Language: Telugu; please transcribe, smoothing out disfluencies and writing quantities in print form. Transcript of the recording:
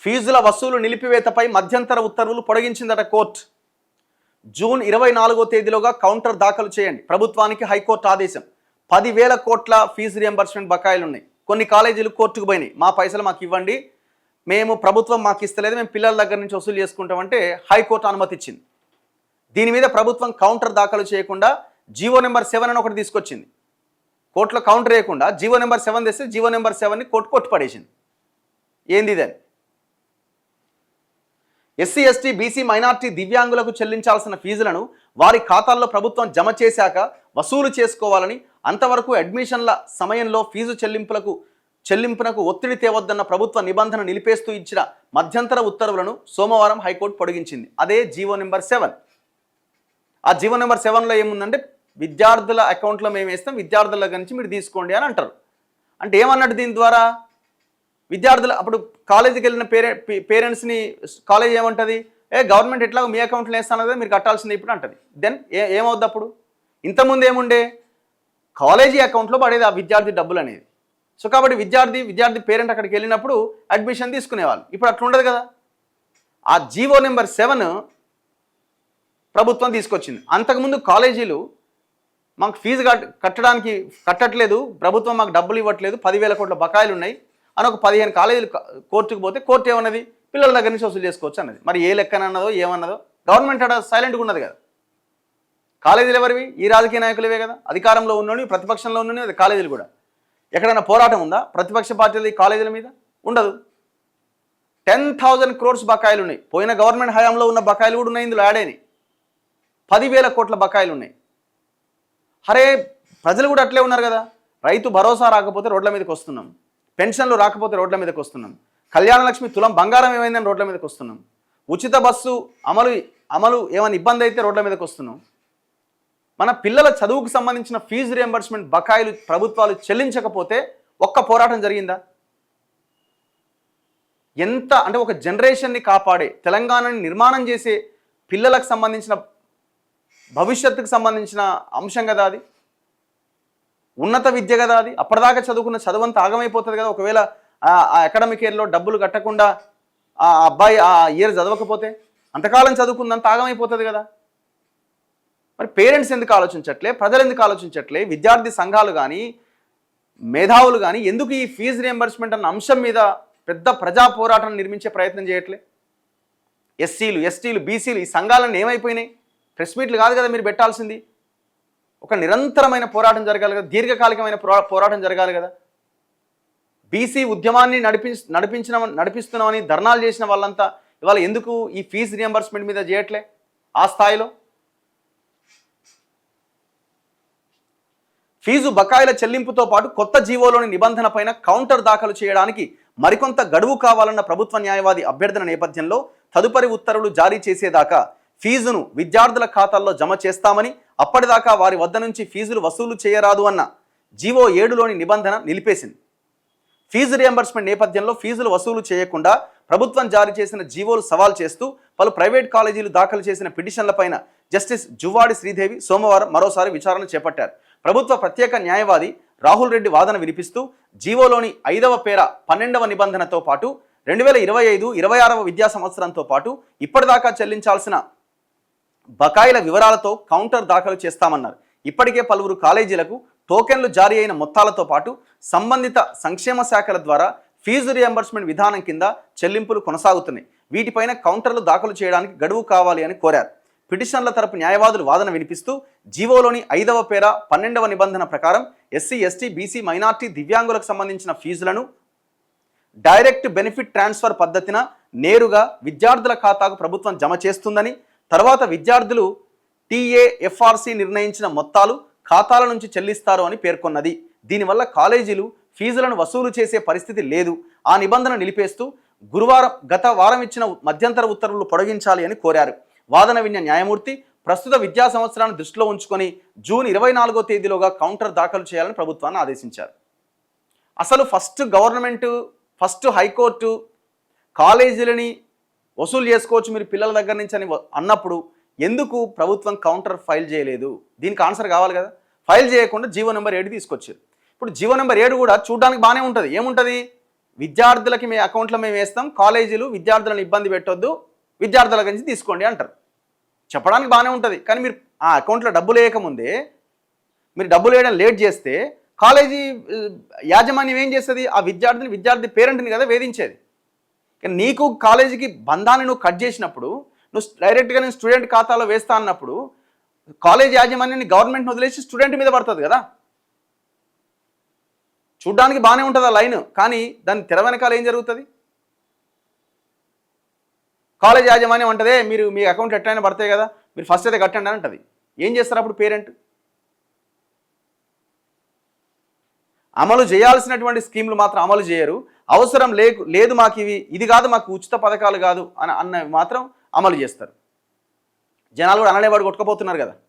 ఫీజుల వసూలు నిలిపివేతపై మధ్యంతర ఉత్తర్వులు పొడిగించిందట కోర్టు. జూన్ 24వ తేదీలోగా కౌంటర్ దాఖలు చేయండి, ప్రభుత్వానికి హైకోర్టు ఆదేశం. 10,000 కోట్ల ఫీజు రియంబర్స్మెంట్ బకాయిలు ఉన్నాయి. కొన్ని కాలేజీలు కోర్టుకు పోయినాయి, మా పైసలు మాకు ఇవ్వండి, మేము ప్రభుత్వం మాకు ఇస్తలేదు, మేము పిల్లల దగ్గర నుంచి వసూలు చేసుకుంటామంటే హైకోర్టు అనుమతి ఇచ్చింది. దీని మీద ప్రభుత్వం కౌంటర్ దాఖలు చేయకుండా జీవో నెంబర్ 7 అని ఒకటి తీసుకొచ్చింది. కోర్టులో కౌంటర్ వేయకుండా జీవో నెంబర్ 7 తెస్తే జీవో నెంబర్ 7ని కోర్టు కొట్టుపడేసింది. ఏంది ఇదని? ఎస్సీ ఎస్టీ బీసీ మైనార్టీ దివ్యాంగులకు చెల్లించాల్సిన ఫీజులను వారి ఖాతాల్లో ప్రభుత్వం జమ చేశాక వసూలు చేసుకోవాలని, అంతవరకు అడ్మిషన్ల సమయంలో ఫీజు చెల్లింపునకు ఒత్తిడి తేవద్దన్న ప్రభుత్వ నిబంధన నిలిపేస్తూ ఇచ్చిన మధ్యంతర ఉత్తర్వులను సోమవారం హైకోర్టు పొడిగించింది. అదే జీవో నెంబర్ 7. ఆ జీవో నెంబర్ 7లో ఏముందంటే, విద్యార్థుల అకౌంట్లో మేము వేస్తాం, విద్యార్థుల దగ్గర నుంచి మీరు తీసుకోండి అని అంటారు. అంటే ఏమన్నట్టు దీని ద్వారా? విద్యార్థులు అప్పుడు కాలేజీకి వెళ్ళిన పేరెంట్స్ని కాలేజ్ ఏమంటుంది, గవర్నమెంట్ ఎట్లాగో మీ అకౌంట్లో వేస్తాను కదా, మీరు కట్టాల్సింది ఇప్పుడు అంటుంది. దెన్ ఏమవుద్ది అప్పుడు? ఇంతకుముందు ఏముండే, కాలేజీ అకౌంట్లో పడేది ఆ విద్యార్థి డబ్బులు అనేది. సో కాబట్టి విద్యార్థి పేరెంట్ అక్కడికి వెళ్ళినప్పుడు అడ్మిషన్ తీసుకునేవాళ్ళు. ఇప్పుడు అట్లా ఉండదు కదా. ఆ జీవో నెంబర్ 7 ప్రభుత్వం తీసుకొచ్చింది. అంతకుముందు కాలేజీలు మాకు ఫీజు కట్టట్లేదు, ప్రభుత్వం మాకు డబ్బులు ఇవ్వట్లేదు, 10,000 కోట్ల బకాయిలు ఉన్నాయి అని ఒక 15 కాలేజీలు కోర్టుకు పోతే కోర్టు ఏమన్నది, పిల్లల దగ్గర నుంచి వసూలు చేసుకోవచ్చు అన్నది. మరి ఏ లెక్కనన్నదో ఏమన్నదో గవర్నమెంట్ అక్కడ సైలెంట్గా ఉన్నది కదా. కాలేజీలు ఎవరివి? ఈ రాజకీయ నాయకులవే కదా. అధికారంలో ఉన్నోని, ప్రతిపక్షంలో ఉన్నోని అది కాలేజీలు కూడా. ఎక్కడైనా పోరాటం ఉందా ప్రతిపక్ష పార్టీలు ఈ కాలేజీల మీద? ఉండదు. 10,000 crores బకాయిలు ఉన్నాయి. పోయిన గవర్నమెంట్ హయాంలో ఉన్న బకాయిలు కూడా ఉన్నాయి, ఇందులో యాడ్ అయినాయి. 10,000 కోట్ల బకాయిలు ఉన్నాయి. అరే ప్రజలు కూడా అట్లే ఉన్నారు కదా. రైతు భరోసా రాకపోతే రోడ్ల మీదకి వస్తున్నాం, పెన్షన్లు రాకపోతే రోడ్ల మీదకి వస్తున్నాం, కళ్యాణ లక్ష్మి తులం బంగారం ఏమైందని రోడ్ల మీదకి వస్తున్నాం, ఉచిత బస్సు అమలు ఏమైనా ఇబ్బంది అయితే రోడ్ల మీదకి వస్తున్నాం. మన పిల్లల చదువుకు సంబంధించిన ఫీజు రియంబర్స్మెంట్ బకాయిలు ప్రభుత్వాలు చెల్లించకపోతే ఒక్క పోరాటం జరిగిందా? ఎంత అంటే ఒక జనరేషన్ని కాపాడే, తెలంగాణని నిర్మాణం చేసే పిల్లలకు సంబంధించిన భవిష్యత్తుకు సంబంధించిన అంశం కదా అది. ఉన్నత విద్య కదా అది. అప్పటిదాకా చదువుకున్న చదువంతా ఆగమైపోతుంది కదా. ఒకవేళ ఆ అకాడమిక్ ఇయర్లో డబ్బులు కట్టకుండా ఆ అబ్బాయి ఆ ఇయర్ చదవకపోతే అంతకాలం చదువుకుందంత ఆగమైపోతుంది కదా. మరి పేరెంట్స్ ఎందుకు ఆలోచించట్లే, ప్రజలు ఎందుకు ఆలోచించట్లే, విద్యార్థి సంఘాలు కానీ మేధావులు కానీ ఎందుకు ఈ ఫీజు రియంబర్స్మెంట్ అన్న అంశం మీద పెద్ద ప్రజా పోరాటం నిర్మించే ప్రయత్నం చేయట్లే? ఎస్సీలు ఎస్టీలు బీసీలు ఈ సంఘాలన్నీ ఏమైపోయినాయి? ప్రెస్ మీట్లు కాదు కదా మీరు పెట్టాల్సింది. ఒక నిరంతరమైన పోరాటం జరగాలి కదా, దీర్ఘకాలికమైన పోరాటం జరగాలి కదా. బీసీ ఉద్యమాన్ని నడిపిస్తున్నామని ధర్నాలు చేసిన వాళ్ళంతా ఇవాళ ఎందుకు ఈ ఫీజు రియంబర్స్మెంట్ మీద చేయట్లే ఆ స్థాయిలో? ఫీజు బకాయిల చెల్లింపుతో పాటు కొత్త జీవోలోని నిబంధన పైన కౌంటర్ దాఖలు చేయడానికి మరికొంత గడువు కావాలన్న ప్రభుత్వ న్యాయవాది అభ్యర్థన నేపథ్యంలో తదుపరి ఉత్తర్వులు జారీ చేసేదాకా ఫీజును విద్యార్థుల ఖాతాల్లో జమ చేస్తామని, అప్పటిదాకా వారి వద్ద నుంచి ఫీజులు వసూలు చేయరాదు అన్న జీవో 7లోని నిబంధన నిలిపేసింది. ఫీజు రియంబర్స్మెంట్ నేపథ్యంలో ఫీజులు వసూలు చేయకుండా ప్రభుత్వం జారీ చేసిన జీవోలు సవాల్ చేస్తూ పలు ప్రైవేట్ కాలేజీలు దాఖలు చేసిన పిటిషన్లపైన జస్టిస్ జువ్వాడి శ్రీదేవి సోమవారం మరోసారి విచారణ చేపట్టారు. ప్రభుత్వ ప్రత్యేక న్యాయవాది రాహుల్ రెడ్డి వాదన వినిపిస్తూ జీవోలోని 5వ పేర 12వ నిబంధనతో పాటు 2025-26వ విద్యా సంవత్సరంతో పాటు ఇప్పటిదాకా చెల్లించాల్సిన బకాయిల వివరాలతో కౌంటర్ దాఖలు చేస్తామన్నారు. ఇప్పటికే పలువురు కాలేజీలకు టోకెన్లు జారీ అయిన మొత్తాలతో పాటు సంబంధిత సంక్షేమ శాఖల ద్వారా ఫీజు రియంబర్స్మెంట్ విధానం కింద చెల్లింపులు కొనసాగుతున్నాయి. వీటిపైన కౌంటర్లు దాఖలు చేయడానికి గడువు కావాలి అని కోరారు. పిటిషన్ల తరపు న్యాయవాదులు వాదన వినిపిస్తూ జీవోలోని 5వ పేర 12వ నిబంధన ప్రకారం ఎస్సీ ఎస్టీ బీసీ మైనార్టీ దివ్యాంగులకు సంబంధించిన ఫీజులను డైరెక్ట్ బెనిఫిట్ ట్రాన్స్ఫర్ పద్ధతిన నేరుగా విద్యార్థుల ఖాతాకు ప్రభుత్వం జమ చేస్తుందని, తర్వాత విద్యార్థులు టీఏఎఫ్ఆర్సీ నిర్ణయించిన మొత్తాలు ఖాతాల నుంచి చెల్లిస్తారు అని పేర్కొన్నది. దీనివల్ల కాలేజీలు ఫీజులను వసూలు చేసే పరిస్థితి లేదు. ఆ నిబంధన నిలిపేస్తూ గత వారం ఇచ్చిన మధ్యంతర ఉత్తర్వులు పొడిగించాలి అని కోరారు. వాదన విన్న న్యాయమూర్తి ప్రస్తుత విద్యా సంవత్సరాన్ని దృష్టిలో ఉంచుకొని జూన్ 24వ తేదీలోగా కౌంటర్ దాఖలు చేయాలని ప్రభుత్వాన్ని ఆదేశించారు. అసలు ఫస్ట్ హైకోర్టు కాలేజీలని వసూలు చేసుకోవచ్చు మీరు పిల్లల దగ్గర నుంచి అని అన్నప్పుడు ఎందుకు ప్రభుత్వం కౌంటర్ ఫైల్ చేయలేదు? దీనికి ఆన్సర్ కావాలి కదా. ఫైల్ చేయకుండా జీవో నెంబర్ 7 తీసుకొచ్చారు. ఇప్పుడు జీవో నెంబర్ 7 కూడా చూడడానికి బాగానే ఉంటుంది. ఏముంటుంది? విద్యార్థులకి మీ అకౌంట్లో మేము వేస్తాం, కాలేజీలు విద్యార్థులను ఇబ్బంది పెట్టొద్దు, విద్యార్థుల నుంచి తీసుకోండి అంటారు. చెప్పడానికి బాగానే ఉంటుంది, కానీ మీరు ఆ అకౌంట్లో డబ్బులు వేయకముందే మీరు డబ్బులు వేయడం లేట్ చేస్తే కాలేజీ యాజమాన్యం ఏం చేస్తుంది? ఆ విద్యార్థి పేరెంట్ని కదా వేధించేది. కానీ నీకు కాలేజీకి బంధాన్ని నువ్వు కట్ చేసినప్పుడు, నువ్వు డైరెక్ట్గా నేను స్టూడెంట్ ఖాతాలో వేస్తా అన్నప్పుడు కాలేజ్ యాజమాన్యాన్ని గవర్నమెంట్ని వదిలేసి స్టూడెంట్ మీద పడుతుంది కదా. చూడ్డానికి బాగానే ఉంటుంది ఆ లైన్, కానీ దాని తెర వెనకాల ఏం జరుగుతుంది? కాలేజ్ యాజమాన్యం అంటదే మీరు మీ అకౌంట్ ఎట్లయినా పడతాయి కదా, మీరు ఫస్ట్ అయితే కట్టండి అని అంటది. ఏం చేస్తారు అప్పుడు పేరెంట్? అమలు చేయాల్సినటువంటి స్కీములు మాత్రం అమలు చేయరు. అవసరం లేదు మాకు ఇది కాదు, మాకు ఉచిత పథకాలు కాదు అన్నవి మాత్రం అమలు చేస్తారు. జనాలు కూడా అనలేవాడు కొట్టుకుపోతున్నారు కదా.